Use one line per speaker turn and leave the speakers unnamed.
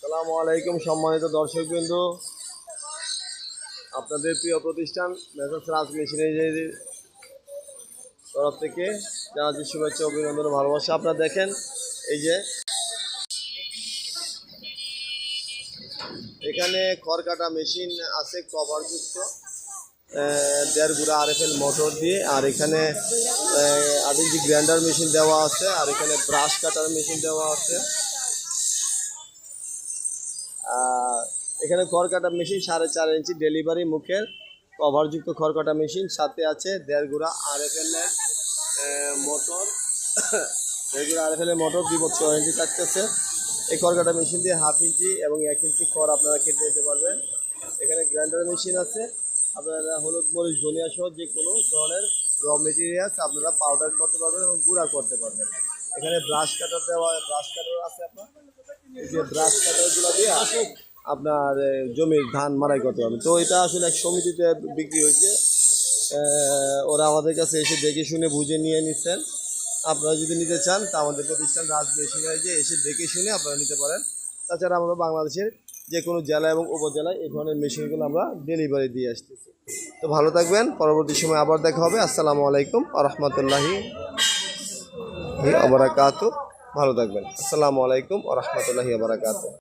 আসসালামু আলাইকুম সম্মানিত দর্শকবৃন্দ, আপনাদের প্রিয় প্রতিষ্ঠান মেসার্স রাজ মেশিনারির তরফ থেকে জানাচ্ছি শুভেচ্ছা, অভিনন্দন ও ভালোবাসা। আপনারা দেখেন এই যে এখানে খড় কাটা মেশিন আছে কভারযুক্ত 1.5 গুড়া RFL মোটর দিয়ে, আর এখানে 8 ইঞ্চি গ্রাইন্ডার মেশিন দেওয়া আছে, আর এখানে ব্রাশ কাটার মেশিন দেওয়া আছে। এখানে খড় কাটা মেশিন 4.5 ইঞ্চি ডেলিভারি মুখের কভারযুক্ত খড় কাটা মেশিন, সাথে আছে 1.5 গুড়া RFL এর মোটর 1.5 গুড়া RFL এর মোটর 2 বছর ওয়ারেন্টি থাকতেছে। এই খড় কাটা মেশিন দিয়ে 1/2 ইঞ্চি এবং 1 ইঞ্চি খড় আপনারা কেটে নিতে পারবেন। এখানে গ্রাইন্ডার মেশিন আছে, আপনারা হলুদ মরিচ ধনিয়া সহ যে কোনো ধরনের র মেটেরিয়ালস আপনারা পাউডার করতে পারবেন এবং গুঁড়া করতে পারবেন। এখানে ব্রাশ কাটার ব্রাশ কাটার আছে, আপনার এই যে ব্রাশ কাটারগুলো দিয়ে আপনার জমির ধান মারাই করতে পারবেন। তো এটা আসলে এক সমিতিতে বিক্রি হয়েছে, ওরা আমাদের কাছে এসে দেখে শুনে বুঝে নিয়ে নিচ্ছেন। আপনারা যদি নিতে চান তা আমাদের প্রতিষ্ঠান রাজ মেশিনারি এসে দেখে শুনে আপনারা নিতে পারেন। তাছাড়া আমরা বাংলাদেশের যে কোনো জেলা এবং উপজেলায় এই ধরনের মেশিনগুলো আমরা ডেলিভারি দিয়ে আসতেছি। তো ভালো থাকবেন, পরবর্তী সময় আবার দেখা হবে। আসসালামু আলাইকুম ওয়া রাহমাতুল্লাহি ওয়া বারাকাতুহু। ভালো থাকবেন। আসসালামু আলাইকুম ওয়া রাহমাতুল্লাহি ওয়া বারাকাতুহু।